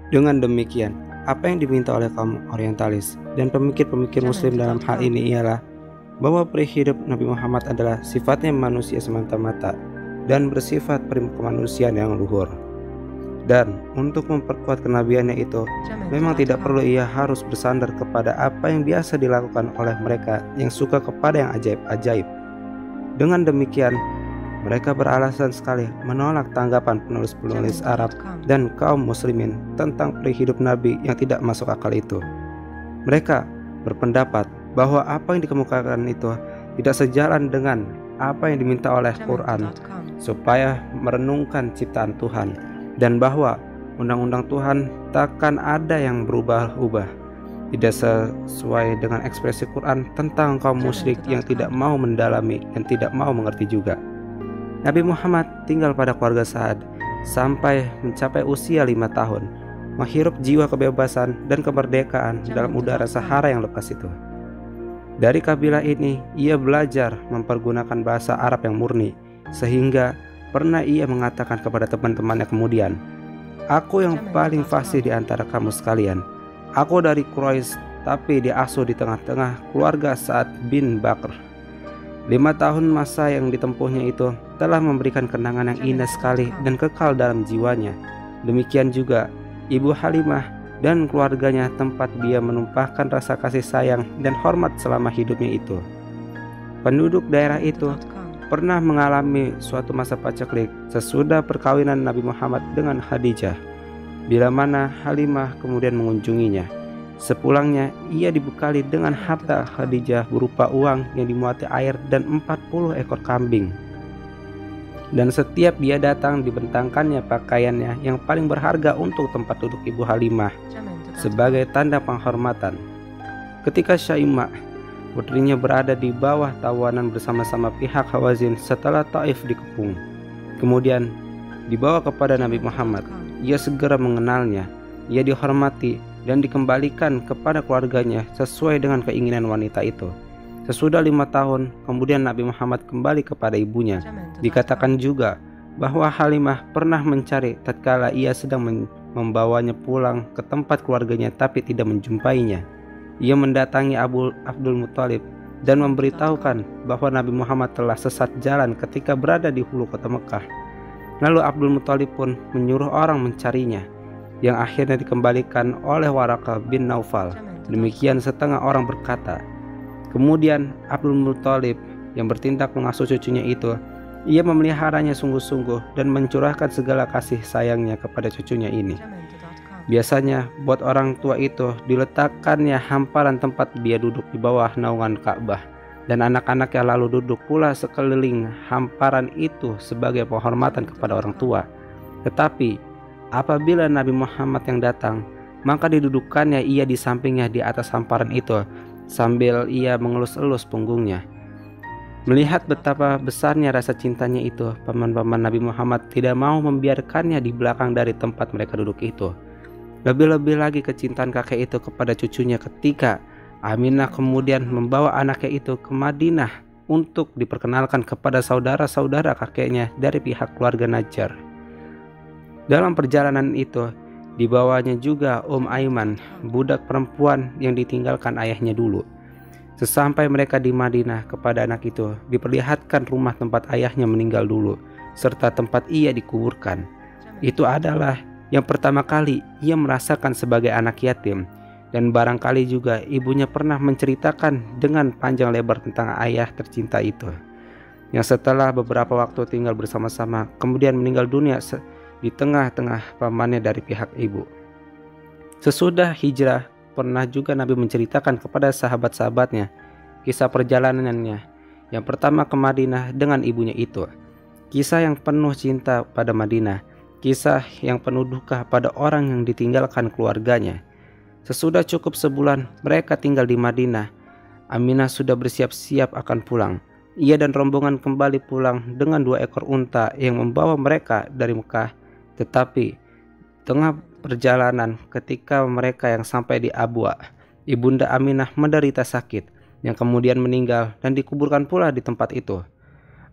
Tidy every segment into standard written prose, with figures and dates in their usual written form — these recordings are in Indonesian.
Dengan demikian, apa yang diminta oleh kaum orientalis dan pemikir-pemikir muslim dalam hal ini ialah bahwa peri hidup Nabi Muhammad adalah sifatnya manusia semata-mata dan bersifat kemanusiaan yang luhur. Dan untuk memperkuat kenabiannya itu, memang tidak perlu ia harus bersandar kepada apa yang biasa dilakukan oleh mereka yang suka kepada yang ajaib-ajaib. Dengan demikian, mereka beralasan sekali menolak tanggapan penulis-penulis Arab dan kaum muslimin tentang peri hidup Nabi yang tidak masuk akal itu. Mereka berpendapat bahwa apa yang dikemukakan itu tidak sejalan dengan apa yang diminta oleh Quran supaya merenungkan ciptaan Tuhan, dan bahwa undang-undang Tuhan takkan ada yang berubah-ubah, tidak sesuai dengan ekspresi Quran tentang kaum musyrik yang tidak mau mendalami dan tidak mau mengerti juga. Nabi Muhammad tinggal pada keluarga Sa'ad sampai mencapai usia 5 tahun, menghirup jiwa kebebasan dan kemerdekaan dalam udara Sahara yang lepas itu. Dari kabilah ini, ia belajar mempergunakan bahasa Arab yang murni, sehingga pernah ia mengatakan kepada teman-temannya kemudian, "Aku yang paling fasih di antara kamu sekalian. Aku dari Quraisy, tapi diasuh di tengah-tengah keluarga Sa'ad bin Bakr." 5 tahun masa yang ditempuhnya itu telah memberikan kenangan yang indah sekali dan kekal dalam jiwanya. Demikian juga Ibu Halimah dan keluarganya, tempat dia menumpahkan rasa kasih sayang dan hormat selama hidupnya itu. Penduduk daerah itu pernah mengalami suatu masa paceklik sesudah perkawinan Nabi Muhammad dengan Khadijah, bila mana Halimah kemudian mengunjunginya. Sepulangnya, ia dibekali dengan harta Khadijah berupa uang yang dimuati air dan 40 ekor kambing. Dan setiap dia datang dibentangkannya pakaiannya yang paling berharga untuk tempat duduk Ibu Halimah sebagai tanda penghormatan. Ketika Syaimah, putrinya, berada di bawah tawanan bersama-sama pihak Hawazin setelah Taif dikepung, kemudian dibawa kepada Nabi Muhammad, ia segera mengenalnya. Ia dihormati dan dikembalikan kepada keluarganya sesuai dengan keinginan wanita itu. Sesudah 5 tahun kemudian Nabi Muhammad kembali kepada ibunya. Dikatakan juga bahwa Halimah pernah mencari tatkala ia sedang membawanya pulang ke tempat keluarganya tapi tidak menjumpainya. Ia mendatangi Abdul Muthalib dan memberitahukan bahwa Nabi Muhammad telah sesat jalan ketika berada di hulu kota Mekah. Lalu Abdul Muthalib pun menyuruh orang mencarinya, yang akhirnya dikembalikan oleh Waraqah bin Naufal. Demikian setengah orang berkata. Kemudian Abdul Muthalib yang bertindak mengasuh cucunya itu, ia memeliharanya sungguh-sungguh dan mencurahkan segala kasih sayangnya kepada cucunya ini. Biasanya buat orang tua itu diletakkannya hamparan tempat dia duduk di bawah naungan Ka'bah, dan anak-anaknya lalu duduk pula sekeliling hamparan itu sebagai penghormatan kepada orang tua. Tetapi apabila Nabi Muhammad yang datang, maka didudukkannya ia di sampingnya di atas hamparan itu sambil ia mengelus-elus punggungnya. Melihat betapa besarnya rasa cintanya itu, paman-paman Nabi Muhammad tidak mau membiarkannya di belakang dari tempat mereka duduk itu. Lebih-lebih lagi kecintaan kakek itu kepada cucunya ketika Aminah kemudian membawa anaknya itu ke Madinah untuk diperkenalkan kepada saudara-saudara kakeknya dari pihak keluarga Najjar. Dalam perjalanan itu dibawanya juga Aiman, budak perempuan yang ditinggalkan ayahnya dulu. Sesampai mereka di Madinah, kepada anak itu diperlihatkan rumah tempat ayahnya meninggal dulu, serta tempat ia dikuburkan. Itu adalah yang pertama kali ia merasakan sebagai anak yatim, dan barangkali juga ibunya pernah menceritakan dengan panjang lebar tentang ayah tercinta itu, yang setelah beberapa waktu tinggal bersama-sama kemudian meninggal dunia di tengah-tengah pamannya dari pihak ibu. Sesudah hijrah, pernah juga Nabi menceritakan kepada sahabat-sahabatnya kisah perjalanannya. Yang pertama ke Madinah dengan ibunya itu, kisah yang penuh cinta pada Madinah, kisah yang penuh duka pada orang yang ditinggalkan keluarganya. Sesudah cukup sebulan mereka tinggal di Madinah, Aminah sudah bersiap-siap akan pulang. Ia dan rombongan kembali pulang dengan 2 ekor unta yang membawa mereka dari Mekah. Tetapi tengah perjalanan ketika mereka yang sampai di Abwa, ibunda Aminah menderita sakit yang kemudian meninggal dan dikuburkan pula di tempat itu.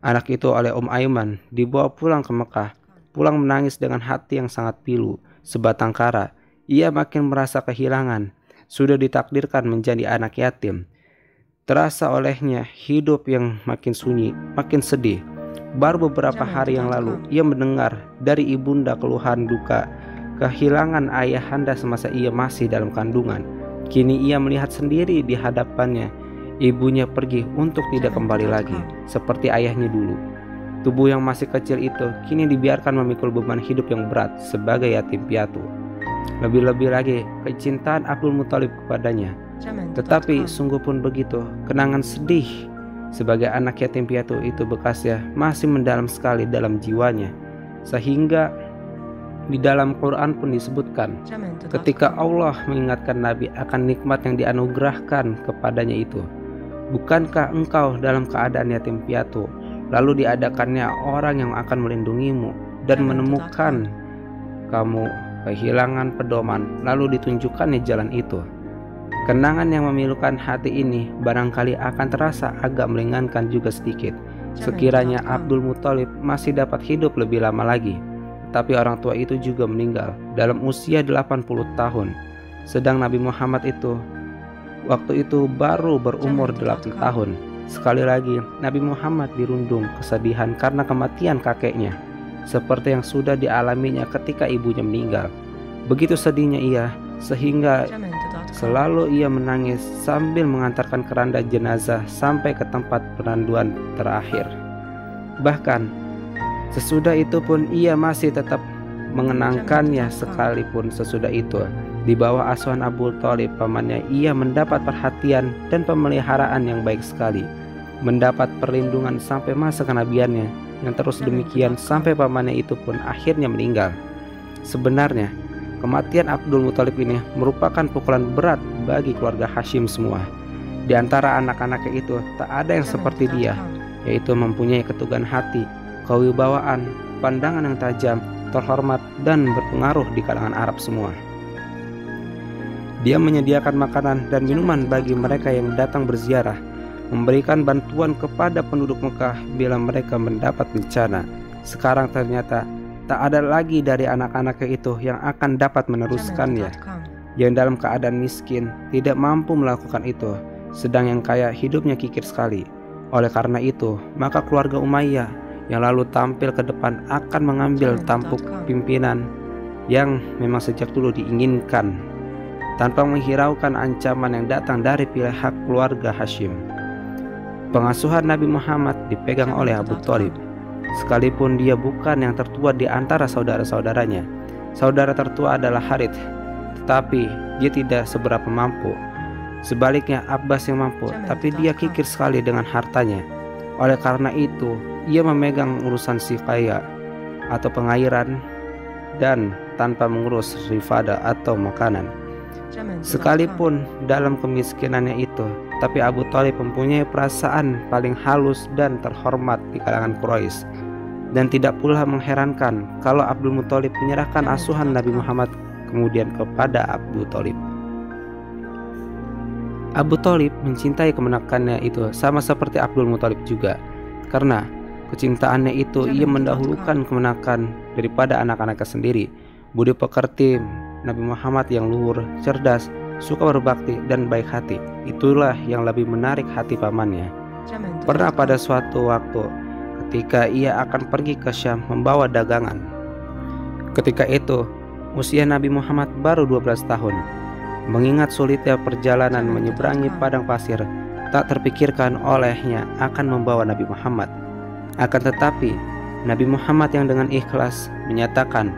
Anak itu oleh Aiman dibawa pulang ke Mekah, pulang menangis dengan hati yang sangat pilu, sebatang kara. ia makin merasa kehilangan, sudah ditakdirkan menjadi anak yatim. Terasa olehnya hidup yang makin sunyi, makin sedih. Baru beberapa hari yang lalu ia mendengar dari ibunda keluhan duka kehilangan ayahanda semasa ia masih dalam kandungan. Kini ia melihat sendiri di hadapannya ibunya pergi untuk tidak kembali lagi seperti ayahnya dulu. Tubuh yang masih kecil itu kini dibiarkan memikul beban hidup yang berat sebagai yatim piatu. Lebih-lebih lagi kecintaan Abdul Muthalib kepadanya. Tetapi sungguh pun begitu, kenangan sedih sebagai anak yatim piatu itu bekasnya masih mendalam sekali dalam jiwanya. Sehingga di dalam Quran pun disebutkan ketika Allah mengingatkan Nabi akan nikmat yang dianugerahkan kepadanya itu. Bukankah engkau dalam keadaan yatim piatu, lalu diadakannya orang yang akan melindungimu dan menemukan kamu kehilangan pedoman, lalu ditunjukkannya jalan itu. Kenangan yang memilukan hati ini barangkali akan terasa agak meringankan juga sedikit sekiranya Abdul Muthalib masih dapat hidup lebih lama lagi. Tapi orang tua itu juga meninggal dalam usia 80 tahun. Sedang Nabi Muhammad itu waktu itu baru berumur 8 tahun. Sekali lagi Nabi Muhammad dirundung kesedihan karena kematian kakeknya, seperti yang sudah dialaminya ketika ibunya meninggal. Begitu sedihnya ia sehingga selalu ia menangis sambil mengantarkan keranda jenazah sampai ke tempat peranduan terakhir. Bahkan sesudah itu pun ia masih tetap mengenangkannya. Sekalipun sesudah itu di bawah asuhan Abu Thalib pamannya, ia mendapat perhatian dan pemeliharaan yang baik sekali, mendapat perlindungan sampai masa kenabiannya yang terus demikian sampai pamannya itu pun akhirnya meninggal. Sebenarnya kematian Abdul Muthalib ini merupakan pukulan berat bagi keluarga Hashim semua. Di antara anak-anaknya itu tak ada yang seperti dia, yaitu mempunyai keteguhan hati, kewibawaan, pandangan yang tajam, terhormat dan berpengaruh di kalangan Arab semua. Dia menyediakan makanan dan minuman bagi mereka yang datang berziarah, memberikan bantuan kepada penduduk Mekah bila mereka mendapat bencana. Sekarang ternyata tak ada lagi dari anak-anaknya itu yang akan dapat meneruskannya, yang dalam keadaan miskin tidak mampu melakukan itu, sedang yang kaya hidupnya kikir sekali. Oleh karena itu, maka keluarga Umayyah yang lalu tampil ke depan akan mengambil tampuk pimpinan yang memang sejak dulu diinginkan, tanpa menghiraukan ancaman yang datang dari pihak keluarga Hashim. Pengasuhan Nabi Muhammad dipegang oleh Abu Thalib, sekalipun dia bukan yang tertua di antara saudara-saudaranya. Saudara tertua adalah Harith, tetapi dia tidak seberapa mampu. Sebaliknya Abbas yang mampu, tapi dia kikir sekali dengan hartanya. Oleh karena itu, ia memegang urusan siqaya atau pengairan dan tanpa mengurus rifada atau makanan. Sekalipun dalam kemiskinannya itu, tapi Abu Thalib mempunyai perasaan paling halus dan terhormat di kalangan Quraisy. Dan tidak pula mengherankan kalau Abdul Muthalib menyerahkan asuhan Nabi Muhammad kemudian kepada Abu Thalib. Abu Thalib mencintai kemenakannya itu sama seperti Abdul Muthalib juga. Karena kecintaannya itu ia mendahulukan kemenakan daripada anak-anaknya sendiri. Budi pekerti Nabi Muhammad yang luhur, cerdas, suka berbakti dan baik hati, itulah yang lebih menarik hati pamannya. Pernah pada suatu waktu ketika ia akan pergi ke Syam membawa dagangan. Ketika itu usia Nabi Muhammad baru 12 tahun. Mengingat sulitnya perjalanan menyeberangi padang pasir, tak terpikirkan olehnya akan membawa Nabi Muhammad. Akan tetapi Nabi Muhammad yang dengan ikhlas menyatakan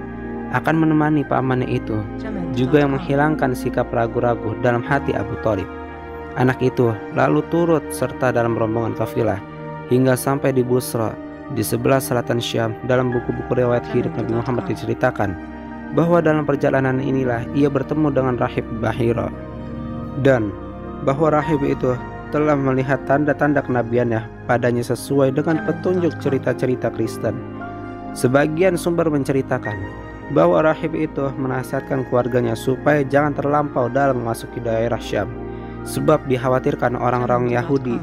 akan menemani pamannya itu, juga yang menghilangkan sikap ragu-ragu dalam hati Abu Thalib. Anak itu lalu turut serta dalam rombongan kafilah hingga sampai di Busra di sebelah selatan Syam. Dalam buku-buku riwayat hidup Nabi Muhammad diceritakan bahwa dalam perjalanan inilah ia bertemu dengan rahib Bahira, dan bahwa rahib itu telah melihat tanda-tanda kenabiannya padanya sesuai dengan petunjuk cerita-cerita Kristen. Sebagian sumber menceritakan bahwa rahib itu menasihatkan keluarganya supaya jangan terlampau dalam memasuki daerah Syam, sebab dikhawatirkan orang-orang Yahudi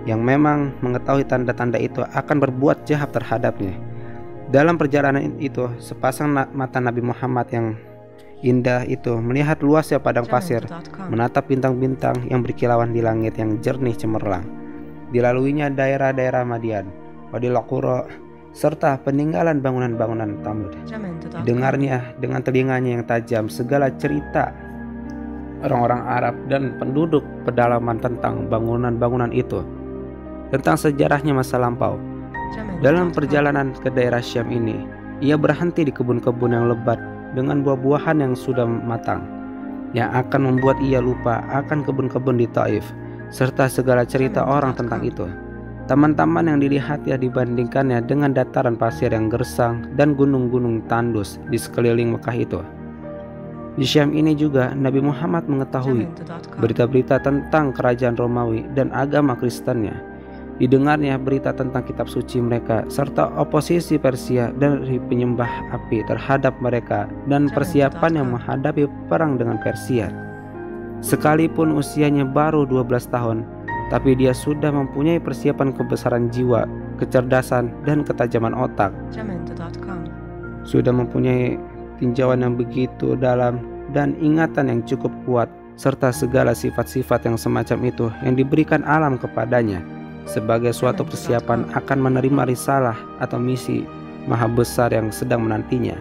yang memang mengetahui tanda-tanda itu akan berbuat jahat terhadapnya. Dalam perjalanan itu, sepasang mata Nabi Muhammad Indah itu melihat luasnya padang pasir, menatap bintang-bintang yang berkilauan di langit yang jernih cemerlang. Dilaluinya daerah-daerah Madian, Wadi Qura, serta peninggalan bangunan-bangunan Thamud. Didengarnya dengan telinganya yang tajam segala cerita orang-orang Arab dan penduduk pedalaman tentang bangunan-bangunan itu, tentang sejarahnya masa lampau. Dalam perjalanan ke daerah Syam ini, ia berhenti di kebun-kebun yang lebat dengan buah-buahan yang sudah matang, yang akan membuat ia lupa akan kebun-kebun di Taif, serta segala cerita orang tentang itu. Taman-taman yang dilihatnya dibandingkannya dengan dataran pasir yang gersang dan gunung-gunung tandus di sekeliling Mekah itu. Di Syam ini juga Nabi Muhammad mengetahui berita-berita tentang kerajaan Romawi dan agama Kristennya. Didengarnya berita tentang kitab suci mereka serta oposisi Persia dari penyembah api terhadap mereka dan persiapan yang menghadapi perang dengan Persia. Sekalipun usianya baru 12 tahun, tapi dia sudah mempunyai persiapan kebesaran jiwa, kecerdasan, dan ketajaman otak. Sudah mempunyai tinjauan yang begitu dalam dan ingatan yang cukup kuat, serta segala sifat-sifat yang semacam itu yang diberikan alam kepadanya sebagai suatu persiapan akan menerima risalah atau misi maha besar yang sedang menantinya.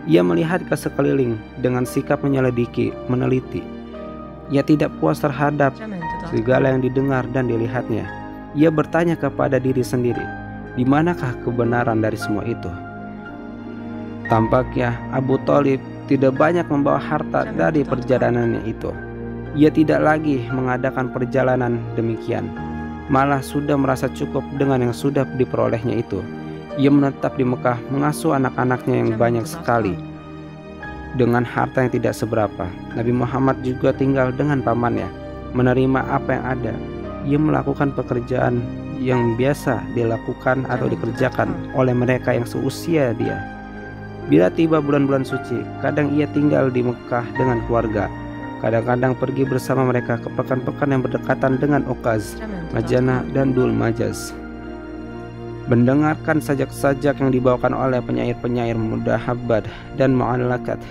Ia melihat ke sekeliling dengan sikap menyelidiki, meneliti. Ia tidak puas terhadap segala yang didengar dan dilihatnya. Ia bertanya kepada diri sendiri, di manakah kebenaran dari semua itu? Tampaknya Abu Thalib tidak banyak membawa harta dari perjalanannya itu. Ia tidak lagi mengadakan perjalanan demikian, malah sudah merasa cukup dengan yang sudah diperolehnya itu. Ia menetap di Mekah mengasuh anak-anaknya yang banyak sekali dengan harta yang tidak seberapa. Nabi Muhammad juga tinggal dengan pamannya, menerima apa yang ada. Ia melakukan pekerjaan yang biasa dilakukan atau dikerjakan oleh mereka yang seusia dia. Bila tiba bulan-bulan suci, kadang ia tinggal di Mekah dengan keluarga, kadang-kadang pergi bersama mereka ke pekan-pekan yang berdekatan dengan Ukaz, Majana, dan Dul Majaz, mendengarkan sajak-sajak yang dibawakan oleh penyair-penyair Mudahabad dan Mu'allakat.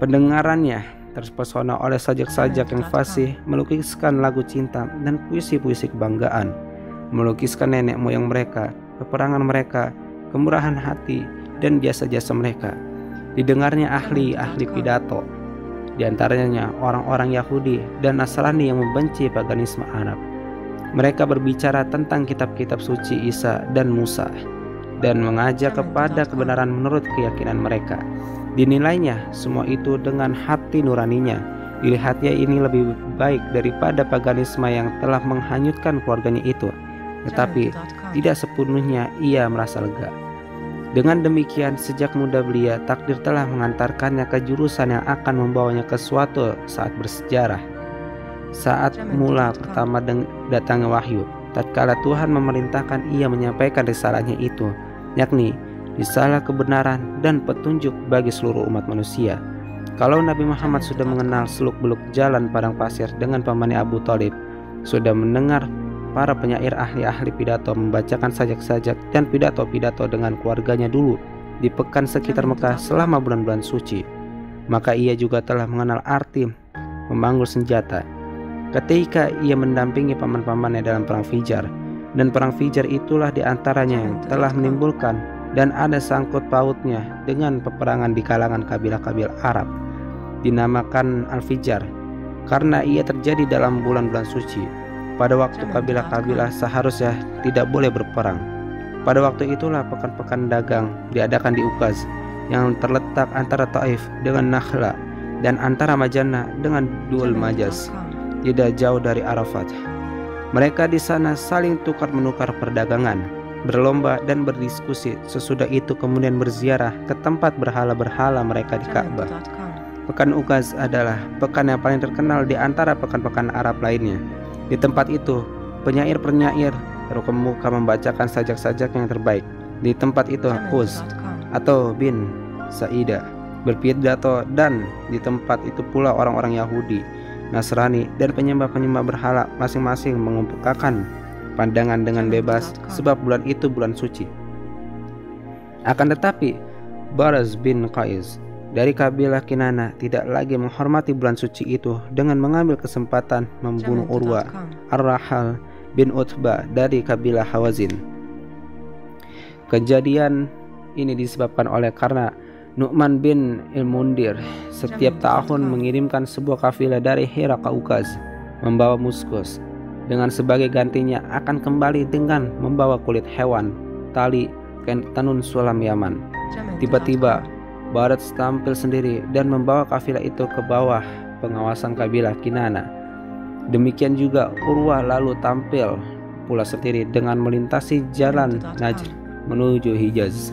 Pendengarannya terpesona oleh sajak-sajak yang fasih, melukiskan lagu cinta dan puisi-puisi kebanggaan, melukiskan nenek moyang mereka, peperangan mereka, kemurahan hati, dan jasa-jasa mereka. Didengarnya ahli-ahli pidato, di antaranya orang-orang Yahudi dan Nasrani yang membenci paganisme Arab. Mereka berbicara tentang kitab-kitab suci Isa dan Musa dan mengajak kepada kebenaran menurut keyakinan mereka. Dinilainya semua itu dengan hati nuraninya. Dilihatnya ini lebih baik daripada paganisme yang telah menghanyutkan keluarganya itu. Tetapi tidak sepenuhnya ia merasa lega. Dengan demikian, sejak muda belia, takdir telah mengantarkannya ke jurusan yang akan membawanya ke suatu saat bersejarah. Saat mula pertama datangnya wahyu, tatkala Tuhan memerintahkan ia menyampaikan risalahnya itu, yakni risalah kebenaran dan petunjuk bagi seluruh umat manusia. Kalau Nabi Muhammad sudah mengenal seluk-beluk jalan padang pasir dengan pamannya Abu Thalib, sudah mendengar para penyair ahli-ahli pidato membacakan sajak-sajak dan pidato-pidato dengan keluarganya dulu di pekan sekitar Mekah selama bulan-bulan suci, maka ia juga telah mengenal arti memanggul senjata ketika ia mendampingi paman-pamannya dalam perang Fijar. Dan perang Fijar itulah diantaranya yang telah menimbulkan dan ada sangkut pautnya dengan peperangan di kalangan kabilah-kabilah Arab, dinamakan Al-Fijar karena ia terjadi dalam bulan-bulan suci. Pada waktu kabilah-kabilah seharusnya tidak boleh berperang. Pada waktu itulah pekan-pekan dagang diadakan di Ukaz yang terletak antara Taif dengan Nakhla dan antara Majana dengan Dul Majaz, tidak jauh dari Arafat. Mereka di sana saling tukar-menukar perdagangan, berlomba dan berdiskusi. Sesudah itu kemudian berziarah ke tempat berhala-berhala mereka di Ka'bah. Pekan Ukaz adalah pekan yang paling terkenal di antara pekan-pekan Arab lainnya. Di tempat itu, penyair-penyair terkemuka membacakan sajak-sajak yang terbaik. Di tempat itu, Uz atau bin Sa'idah berpidato, dan di tempat itu pula orang-orang Yahudi, Nasrani, dan penyembah-penyembah berhala masing-masing mengemukakan pandangan dengan bebas, sebab bulan itu bulan suci. Akan tetapi, Baraz bin Qais dari kabilah Kinana tidak lagi menghormati bulan suci itu dengan mengambil kesempatan membunuh Urwa Ar-Rahal bin Utbah dari kabilah Hawazin. Kejadian ini disebabkan karena Nu'man bin Al-Mundir setiap tahun mengirimkan sebuah kafilah dari Hira ke Ukaz membawa muskus, dengan sebagai gantinya akan kembali dengan membawa kulit hewan, tali, kain tenun sulam Yaman. Tiba-tiba Barats tampil sendiri dan membawa kafilah itu ke bawah pengawasan kabilah Kinana. Demikian juga Urwah lalu tampil pula sendiri dengan melintasi jalan Najd menuju Hijaz.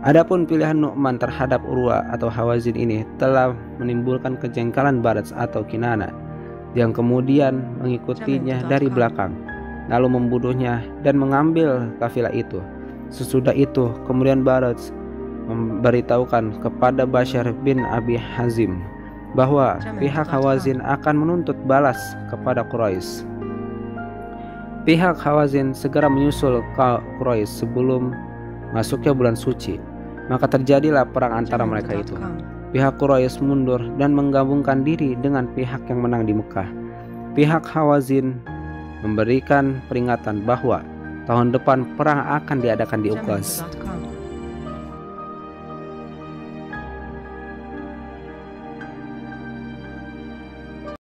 Adapun pilihan Nu'man terhadap Urwah atau Hawazin ini telah menimbulkan kejengkelan Barats atau Kinana, yang kemudian mengikutinya dari belakang, lalu membunuhnya dan mengambil kafilah itu. Sesudah itu kemudian Barats memberitahukan kepada Bashar bin Abi Hazim bahwa pihak Hawazin akan menuntut balas kepada Quraisy. Pihak Hawazin segera menyusul ke Quraisy sebelum masuknya bulan suci. Maka terjadilah perang antara mereka itu. Pihak Quraisy mundur dan menggabungkan diri dengan pihak yang menang di Mekah. Pihak Hawazin memberikan peringatan bahwa tahun depan perang akan diadakan di Ukaz.